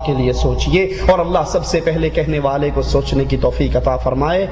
کے لیے سوچئے، اور اللہ سب سے پہلے کہنے والے کو سوچنے کی توفیق عطا فرمائے۔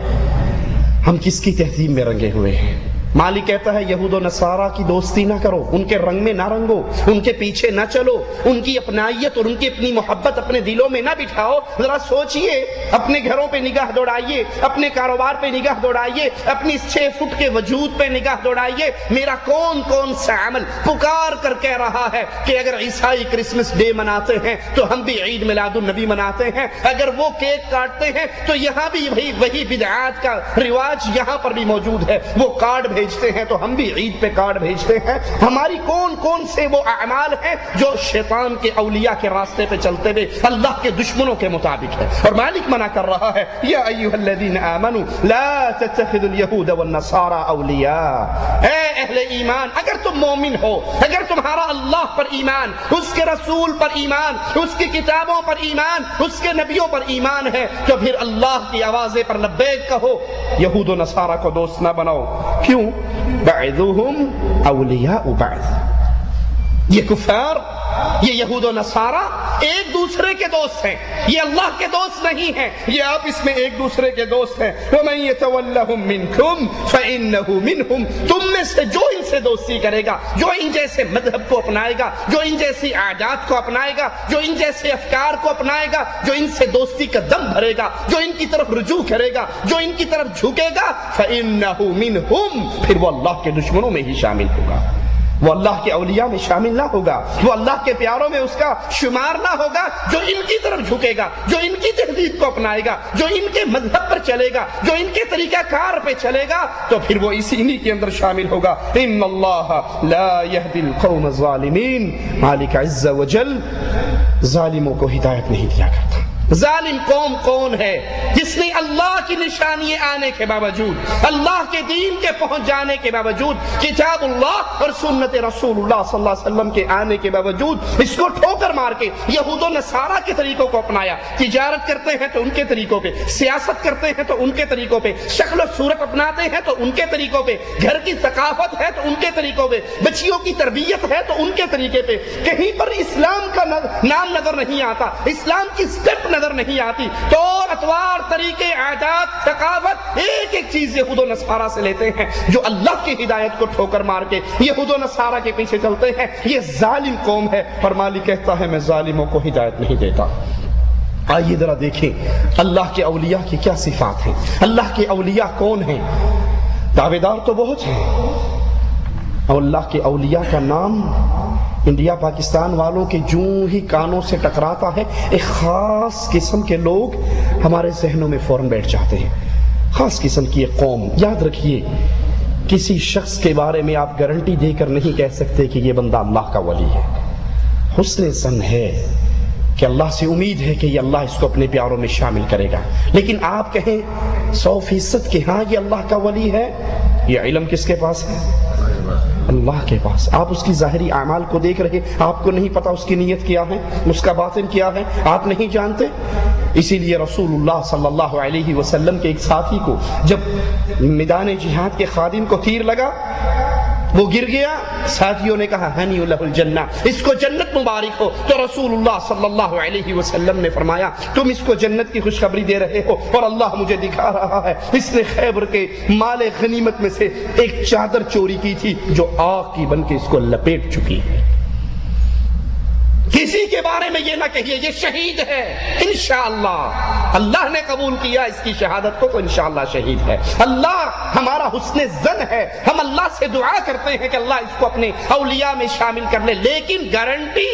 ہم کس کی تہذیب میں رنگے ہوئے ہیں؟ مالک کہتا ہے یہود و نصارہ کی دوستی نہ کرو، ان کے رنگ میں نہ رنگو، ان کے پیچھے نہ چلو، ان کی اپنائیت اور ان کی اپنی محبت اپنے دلوں میں نہ بٹھاؤ۔ ذرا سوچئے، اپنے گھروں پہ نگاہ دوڑائیے، اپنے کاروبار پہ نگاہ دوڑائیے، اپنی اس 6 فٹ کے وجود پہ نگاہ دوڑائیے۔ میرا کون کون سا عمل پکار کر کہہ رہا ہے کہ اگر عیسائی کرسمس ڈے مناتے ہیں تو ہم بھی عید میلاد النبی مناتے ہیں، اگر وہ کیک کاٹتے ہیں تو یہاں بھی وہی بدعات کا رواج یہاں پر بھی موجود ہے، وہ کارڈ بھیجتے ہیں تو ہم بھی عید پہ کارڈ بھیجتے ہیں۔ ہماری کون کون سے وہ اعمال ہیں جو شیطان کے اولیاء کے راستے پہ چلتے ہوئے اللہ کے دشمنوں کے مطابق ہے؟ اور مالک منع کر رہا ہے یا ایھا الذین آمنوا لا تتخذوا اليهود والنصارى اولیاء۔ اے اہل ایمان، اگر تم مومن ہو، اگر تمہارا اللہ پر ایمان، اس کے رسول پر ایمان، اس کی کتابوں پر ایمان، اس کے نبیوں پر ایمان ہے تو پھر اللہ کی آوازیں پر لبیک کہو، یہود و نصارہ کو دوست نہ بناؤ۔ کیوں؟ بعضهم اولیاء بعض، یہ کفار، یہ یہود و نصارہ ایک دوسرے کے دوست ہیں، یہ اللہ کے دوست نہیں ہیں، یہ آپس میں ایک دوسرے کے دوست ہیں۔ وَمَن يَتَوَلَّهُم مِّنكُمْ فَإِنَّهُ مِنْهُمْ، تم میں سے جو ان سے دوستی کرے گا، جو ان جیسے مذہب کو اپنائے گا، جو ان جیسی عادات کو اپنائے گا، جو ان جیسے افکار کو اپنائے گا، جو ان سے دوستی کا دم بھرے گا، جو ان کی طرف رجوع کرے گا، جو ان کی طرف جھکے گا، فَإِنَّهُ مِنْهُمْ، پھر وہ اللہ کے دشمنوں میں ہی شامل ہوگا، وہ اللہ کے اولیاء میں شامل نہ ہوگا، وہ اللہ کے پیاروں میں اس کا شمار نہ ہوگا۔ جو ان کی طرف جھکے گا، جو ان کی تہذیب کو اپنائے گا، جو ان کے مذہب پر چلے گا، جو ان کے طریقہ کار پہ چلے گا، تو پھر وہ اسی کے اندر شامل ہوگا۔ ان اللہ لا يهدي القوم الظالمین، مالک عز وجل ظالموں کو ہدایت نہیں دیا کرتا۔ ظالم قوم کون ہے؟ جس نے اللہ کی نشانی آنے کے باوجود، اللہ کے دین کے پہنچ جانے کے باوجود، کتاب اللہ اور سنت رسول اللہ صلی اللہ علیہ وسلم کے آنے کے باوجود اس کو ٹھوکر مار کے یہود و نصارہ کے طریقوں کو اپنایا۔ تجارت کرتے ہیں تو ان کے طریقوں پہ، سیاست کرتے ہیں تو ان کے طریقوں پہ، شکل و صورت اپناتے ہیں تو ان کے طریقوں پہ، گھر کی ثقافت ہے تو ان کے طریقوں پہ، بچیوں کی تربیت ہے تو ان کے طریقے پہ۔ کہیں پر اسلام کا نام نظر نہیں آتا، اسلام کی اسٹیپ نظر نہیں آتی، طور اطوار، طریقے، عادات، ثقافت، ایک ایک چیز یہود و نصارہ سے لیتے ہیں۔ جو اللہ کی ہدایت کو ٹھوکر مار کے یہود و نصارہ کے پیچھے چلتے ہیں، یہ ظالم قوم ہے، اور مالک کہتا ہے میں ظالموں کو ہدایت نہیں دیتا۔ آئیے ذرا دیکھیں اللہ کے اولیاء کی کیا صفات ہیں، اللہ کے اولیاء کون ہیں۔ دعوے دار تو بہت ہیں، اور اللہ کے اولیاء کا نام انڈیا پاکستان والوں کے جوں ہی کانوں سے ٹکراتا ہے، ایک خاص قسم کے لوگ ہمارے ذہنوں میں فوراً بیٹھ جاتے ہیں، خاص قسم کی ایک قوم۔ یاد رکھیے، کسی شخص کے بارے میں آپ گارنٹی دے کر نہیں کہہ سکتے کہ یہ بندہ اللہ کا ولی ہے۔ حسن ظن ہے کہ اللہ سے امید ہے کہ یہ اللہ اس کو اپنے پیاروں میں شامل کرے گا، لیکن آپ کہیں 100% کہ ہاں یہ اللہ کا ولی ہے، یہ علم کس کے پاس ہے؟ اللہ کے پاس۔ آپ اس کی ظاہری اعمال کو دیکھ رہے، آپ کو نہیں پتا اس کی نیت کیا ہے، اس کا باطن کیا ہے، آپ نہیں جانتے۔ اسی لیے رسول اللہ صلی اللہ علیہ وسلم کے ایک ساتھی کو جب میدان جہاد کے خادم کو تیر لگا، وہ گر گیا، ساتھیوں نے کہا ہنی لہ الجنہ، اس کو جنت مبارک ہو، تو رسول اللہ صلی اللہ علیہ وسلم نے فرمایا تم اس کو جنت کی خوشخبری دے رہے ہو، اور اللہ مجھے دکھا رہا ہے اس نے خیبر کے مال غنیمت میں سے ایک چادر چوری کی تھی جو آگ کی بن کے اس کو لپیٹ چکی ہے۔ کسی کے بارے میں یہ نہ کہیے یہ شہید ہے، انشاءاللہ اللہ نے قبول کیا اس کی شہادت کو تو انشاءاللہ شہید ہے۔ اللہ ہمارا حسن ظن ہے، ہم اللہ سے دعا کرتے ہیں کہ اللہ اس کو اپنے اولیاء میں شامل کر لے، لیکن گارنٹی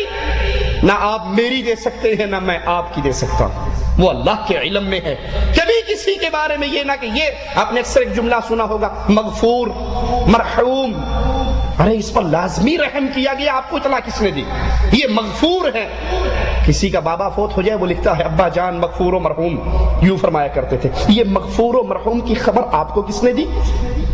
نہ آپ میری دے سکتے ہیں نہ میں آپ کی دے سکتا ہوں، وہ اللہ کے علم میں ہے۔ کبھی کسی کے بارے میں یہ نہ کہ یہ، آپ نے اکثر ایک جملہ سنا ہوگا مغفور، مرحوم، ارے اس پر لازمی رحم کیا گیا، آپ کو اطلاع کس نے دی؟ یہ مغفور ہے۔ کسی کا بابا فوت ہو جائے وہ لکھتا ہے ابا جان مغفور و مرحوم، یوں فرمایا کرتے تھے۔ یہ مغفور و مرحوم کی خبر آپ کو کس نے دی؟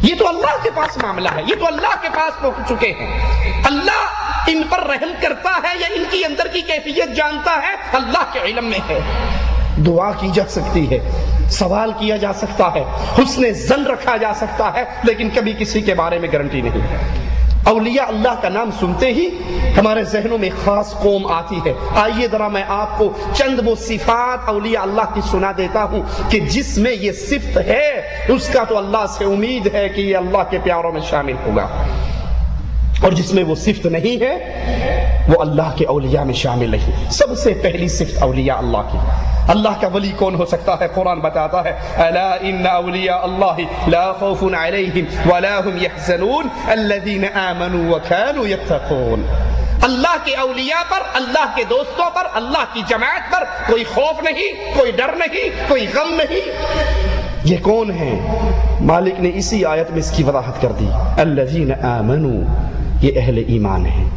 یہ تو اللہ کے پاس معاملہ ہے، یہ تو اللہ کے پاس پہنچ چکے ہیں۔ اللہ ان پر رحم کرتا ہے یا ان کی اندر کی کیفیت جانتا ہے، اللہ کے علم میں ہے۔ دعا کی جا سکتی ہے، سوال کیا جا سکتا ہے، حسن ظن رکھا جا سکتا ہے، لیکن کبھی کسی کے بارے میں گارنٹی نہیں ہے۔ اولیاء اللہ کا نام سنتے ہی ہمارے ذہنوں میں خاص قوم آتی ہے. آئیے ذرا میں آپ کو چند وہ صفات اولیاء اللہ کی سنا دیتا ہوں کہ جس میں یہ صفت ہے اس کا تو اللہ سے امید ہے کہ یہ اللہ کے پیاروں میں شامل ہوگا، اور جس میں وہ صفت نہیں ہے وہ اللہ کے اولیاء میں شامل نہیں. سب سے پہلی صفت اولیاء اللہ کی. اللہ کا ولی کون ہو سکتا ہے؟ قرآن بتاتا ہے الا ان اولیاء اللہ لا خوف علیہم ولا هم يحزنون الذین آمنوا وكانوا يتقون. اللہ کے اولیاء پر، اللہ کے دوستوں پر، اللہ کی جماعت پر کوئی خوف نہیں، کوئی ڈر نہیں، کوئی غم نہیں. یہ کون ہیں؟ مالک نے اسی آیت میں اس کی وضاحت کر دی. الذین آمنوا، یہ اہل ایمان ہیں.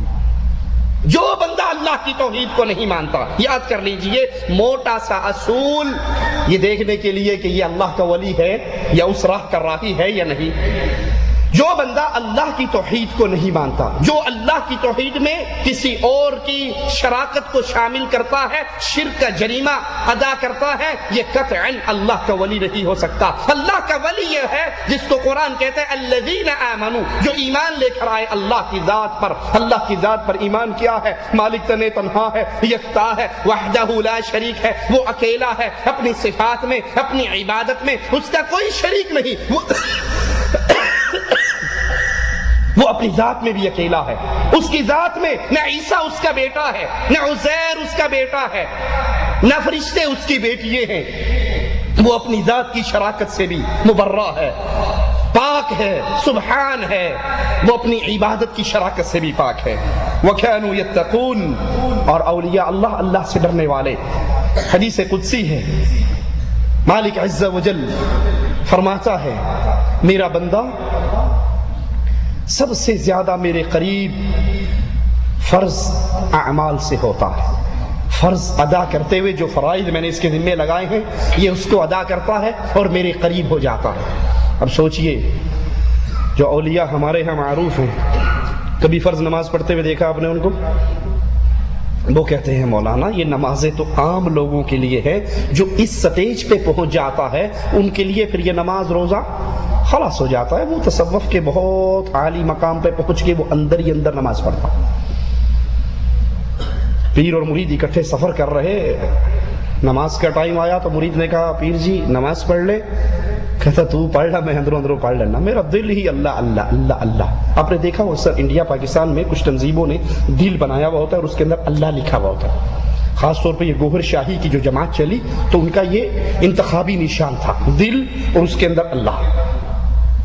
جو بندہ اللہ کی توحید کو نہیں مانتا، یاد کر لیجئے موٹا سا اصول یہ دیکھنے کے لیے کہ یہ اللہ کا ولی ہے یا اس راہ کا راہی ہے یا نہیں. جو بندہ اللہ کی توحید کو نہیں مانتا، جو اللہ کی توحید میں کسی اور کی شراکت کو شامل کرتا ہے، شرک کا جریمہ ادا کرتا ہے، یہ قطعاً اللہ کا ولی نہیں ہو سکتا. اللہ کا ولی یہ ہے جس کو قرآن کہتا ہے الذین آمنوا، جو ایمان لے کر آئے اللہ کی ذات پر. اللہ کی ذات پر ایمان کیا ہے؟ مالک تنہا ہے، یکتا ہے، وحدہ لا شریک ہے، وہ اکیلا ہے. اپنی صفات میں، اپنی عبادت میں اس کا کوئی شریک نہیں. وہ اپنی ذات میں بھی اکیلا ہے. اس کی ذات میں نہ عیسیٰ اس کا بیٹا ہے، نہ عزیر اس کا بیٹا ہے، نہ فرشتے اس کی بیٹیے ہیں. وہ اپنی ذات کی شراکت سے بھی مبرہ ہے، پاک ہے، سبحان ہے. وہ اپنی عبادت کی شراکت سے بھی پاک ہے. وَكَانُوا يَتَّقُونَ، اور اولیاء اللہ اللہ سے ڈرنے والے. حدیث قدسی ہے، مالک عز و جل فرماتا ہے میرا بندہ سب سے زیادہ میرے قریب فرض اعمال سے ہوتا ہے. فرض ادا کرتے ہوئے جو فرائض میں نے اس کے ذمہ لگائے ہیں یہ اس کو ادا کرتا ہے اور میرے قریب ہو جاتا ہے. اب سوچئے جو اولیاء ہمارے ہاں معروف ہیں، کبھی فرض نماز پڑھتے ہوئے دیکھا آپ نے ان کو؟ وہ کہتے ہیں مولانا یہ نمازیں تو عام لوگوں کے لیے ہے، جو اس سٹیج پہ پہنچ جاتا ہے ان کے لیے پھر یہ نماز روزہ خلاص ہو جاتا ہے. وہ تصوف کے بہت عالی مقام پہ پہنچ کے وہ اندر ہی اندر نماز پڑھتا. پیر اور مرید اکٹھے سفر کر رہے، نماز کا ٹائم آیا تو مرید نے کہا پیر جی نماز پڑھ لے. کہتا تو پڑھ لا، میں اندروں اندروں پڑھ لینا، میرا دل ہی اللہ اللہ اللہ اللہ. آپ نے دیکھا وہ سر انڈیا پاکستان میں کچھ تنظیموں نے دل بنایا ہوا ہوتا ہے اور اس کے اندر اللہ لکھا ہوا ہوتا ہے. خاص طور پہ یہ گوہر شاہی کی جو جماعت چلی تو ان کا یہ انتخابی نشان تھا، دل اور اس کے اندر اللہ.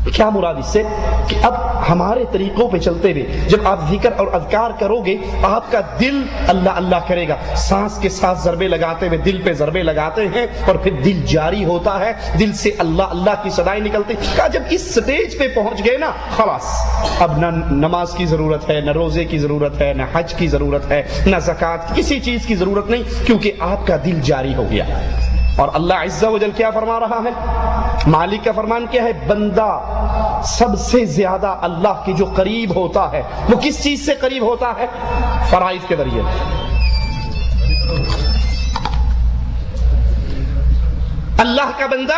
کیا مراد اس سے؟ کہ اب ہمارے طریقوں پہ چلتے ہوئے جب آپ ذکر اور اذکار کرو گے آپ کا دل اللہ اللہ کرے گا. سانس کے ساتھ ضربے لگاتے ہوئے دل پہ ضربے لگاتے ہیں اور پھر دل جاری ہوتا ہے، دل سے اللہ اللہ کی صدائیں نکلتی. کہا جب اس سٹیج پہ پہنچ گئے نا خلاص اب نہ نماز کی ضرورت ہے، نہ روزے کی ضرورت ہے، نہ حج کی ضرورت ہے، نہ زکوٰۃ، کسی چیز کی ضرورت نہیں، کیونکہ آپ کا دل جاری ہو گیا. اور اللہ عز و جل کیا فرما رہا ہے؟ مالک کا فرمان کیا ہے؟ بندہ سب سے زیادہ اللہ کے جو قریب ہوتا ہے وہ کس چیز سے قریب ہوتا ہے؟ فرائض کے ذریعے. اللہ کا بندہ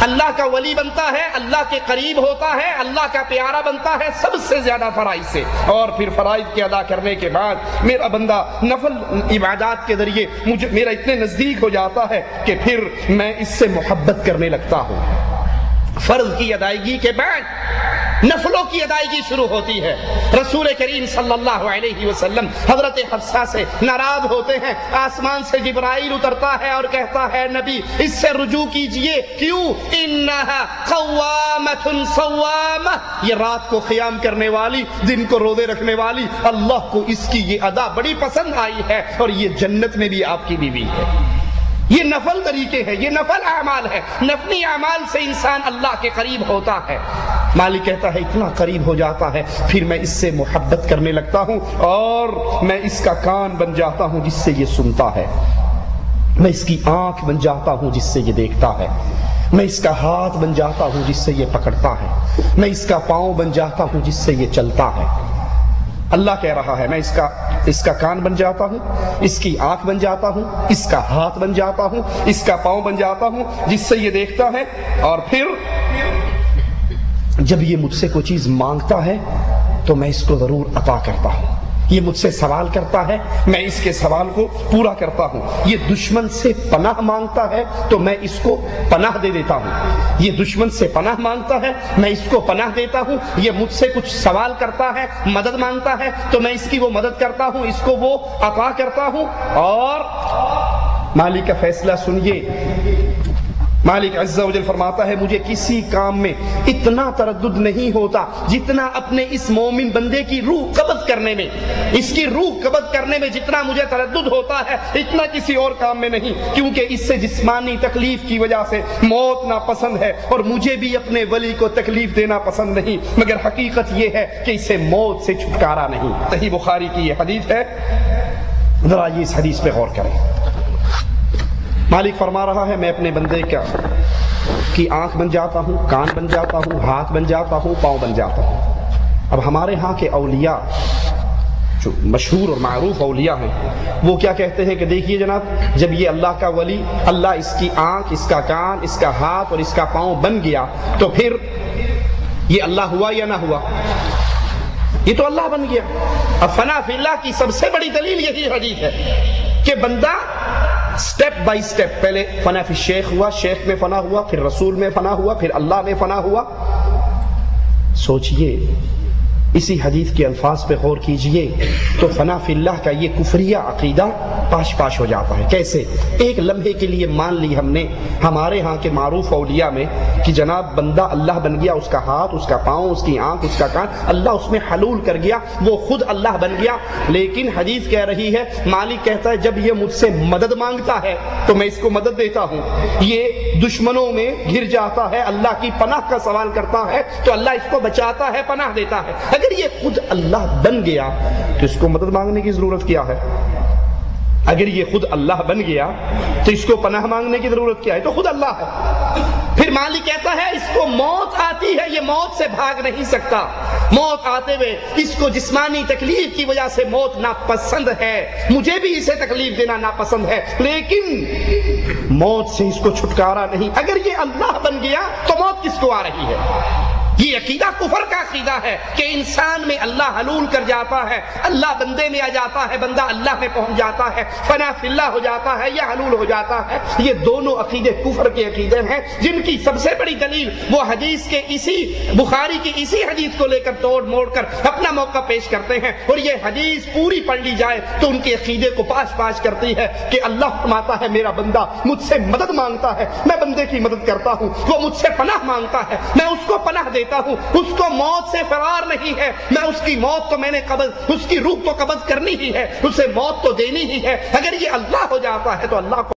اللہ کا ولی بنتا ہے، اللہ کے قریب ہوتا ہے، اللہ کا پیارا بنتا ہے سب سے زیادہ فرائض سے. اور پھر فرائض کے ادا کرنے کے بعد میرا بندہ نفل عبادات کے ذریعے میرا اتنے نزدیک ہو جاتا ہے کہ پھر میں اس سے محبت کرنے لگتا ہوں. فرض کی ادائیگی کے بعد نفلوں کی ادائیگی شروع ہوتی ہے. رسول کریم صلی اللہ علیہ وسلم حضرت حفصہ سے ناراض ہوتے ہیں. آسمان سے جبرائیل اترتا ہے اور کہتا ہے نبی اس سے رجوع کیجئے. کیوں؟ انہا قوامۃ صوامہ، یہ رات کو قیام کرنے والی، دن کو روزے رکھنے والی، اللہ کو اس کی یہ ادا بڑی پسند آئی ہے اور یہ جنت میں بھی آپ کی بیوی ہے. یہ نفل طریقے ہیں، یہ نفل اعمال ہے. نفلی اعمال سے انسان اللہ کے قریب ہوتا ہے. مالک کہتا ہے اتنا قریب ہو جاتا ہے پھر میں اس سے محبت کرنے لگتا ہوں اور میں اس کا کان بن جاتا ہوں جس سے یہ سنتا ہے، میں اس کی آنکھ بن جاتا ہوں جس سے یہ دیکھتا ہے، میں اس کا ہاتھ بن جاتا ہوں جس سے یہ پکڑتا ہے، میں اس کا پاؤں بن جاتا ہوں جس سے یہ چلتا ہے. اللہ کہہ رہا ہے میں اس کا کان بن جاتا ہوں، اس کی آنکھ بن جاتا ہوں، اس کا ہاتھ بن جاتا ہوں، اس کا پاؤں بن جاتا ہوں جس سے یہ دیکھتا ہے. اور پھر جب یہ مجھ سے کوئی چیز مانگتا ہے تو میں اس کو ضرور عطا کرتا ہوں. یہ مجھ سے سوال کرتا ہے، میں اس کے سوال کو پورا کرتا ہوں. یہ دشمن سے پناہ مانگتا ہے تو میں اس کو پناہ دے دیتا ہوں. یہ دشمن سے پناہ مانگتا ہے، میں اس کو پناہ دیتا ہوں. یہ مجھ سے کچھ سوال کرتا ہے، مدد مانگتا ہے تو میں اس کی وہ مدد کرتا ہوں، اس کو وہ عطا کرتا ہوں. اور مالک کا فیصلہ سنیے. مالک عز و جل فرماتا ہے مجھے کسی کام میں اتنا تردد نہیں ہوتا جتنا اپنے اس مومن بندے کی روح قبض کرنے میں. اس کی روح قبض کرنے میں جتنا مجھے تردد ہوتا ہے اتنا کسی اور کام میں نہیں، کیونکہ اس سے جسمانی تکلیف کی وجہ سے موت ناپسند ہے، اور مجھے بھی اپنے ولی کو تکلیف دینا پسند نہیں، مگر حقیقت یہ ہے کہ اسے موت سے چھٹکارا نہیں. صحیح بخاری کی یہ حدیث ہے، ذرا یہ اس حدیث پہ غور کریں. مالک فرما رہا ہے میں اپنے بندے کی آنکھ بن جاتا ہوں، کان بن جاتا ہوں، ہاتھ بن جاتا ہوں، پاؤں بن جاتا ہوں. اب ہمارے ہاں کے اولیاء جو مشہور اور معروف اولیاء ہیں وہ کیا کہتے ہیں کہ دیکھیے جناب، جب یہ اللہ کا ولی، اللہ اس کی آنکھ، اس کا کان، اس کا ہاتھ اور اس کا پاؤں بن گیا تو پھر یہ اللہ ہوا یا نہ ہوا؟ یہ تو اللہ بن گیا. اب فنا فی اللہ کی سب سے بڑی دلیل یہی حدیث ہے کہ بندہ سٹیپ بائی سٹیپ، پہلے فنا فی شیخ ہوا، شیخ میں فنا ہوا، پھر رسول میں فنا ہوا، پھر اللہ میں فنا ہوا. سوچئے، اسی حدیث کے الفاظ پہ غور کیجئے تو فنا فی اللہ کا یہ کفریہ عقیدہ پاش پاش ہو جاتا ہے. کیسے؟ ایک لمحے کے لیے مان لی ہم نے ہمارے ہاں کے معروف اولیاء میں کہ جناب بندہ اللہ بن گیا، اس کا ہاتھ، اس کا پاؤں، اس کی آنکھ، اس کا کان، اللہ اس میں حلول کر گیا، وہ خود اللہ بن گیا. لیکن حدیث کہہ رہی ہے، مالک کہتا ہے جب یہ مجھ سے مدد مانگتا ہے تو میں اس کو مدد دیتا ہوں. یہ دشمنوں میں گر جاتا ہے، اللہ کی پناہ کا سوال کرتا ہے تو اللہ اس کو بچاتا ہے، پناہ دیتا ہے. اگر یہ خود اللہ بن گیا تو اس کو مدد مانگنے کی ضرورت کیا ہے؟ اگر یہ خود اللہ بن گیا تو اس کو پناہ مانگنے کی ضرورت کیا ہے؟ تو خود اللہ ہے. پھر مالک کہتا ہے اس کو موت آتی ہے، یہ موت سے بھاگ نہیں سکتا. موت آتے ہوئے اس کو جسمانی تکلیف کی وجہ سے موت ناپسند ہے، مجھے بھی اسے تکلیف دینا ناپسند ہے، لیکن موت سے اس کو چھٹکارا نہیں. اگر یہ اللہ بن گیا تو موت کس کو آ رہی ہے؟ یہ عقیدہ کفر کا عقیدہ ہے کہ انسان میں اللہ حلول کر جاتا ہے، اللہ بندے میں آ جاتا ہے، بندہ اللہ میں پہنچ جاتا ہے، فنا فی اللہ ہو جاتا ہے یا حلول ہو جاتا ہے. یہ دونوں عقیدے کفر کے عقیدے ہیں جن کی سب سے بڑی دلیل وہ حدیث کے اسی بخاری کی اسی حدیث کو لے کر توڑ موڑ کر اپنا موقع پیش کرتے ہیں. اور یہ حدیث پوری پڑھ لی جائے تو ان کے عقیدے کو پاش پاش کرتی ہے کہ اللہ فرماتا ہے میرا بندہ مجھ سے مدد مانگتا ہے، میں بندے کی مدد کرتا ہوں. وہ مجھ سے پناہ مانگتا ہے، میں اس کو پناہ دیتا ہوں. اس کو موت سے فرار نہیں ہے، میں اس کی موت تو میں نے قبض، اس کی روح تو قبض کرنی ہی ہے، اسے موت تو دینی ہی ہے. اگر یہ اللہ ہو جاتا ہے تو اللہ کو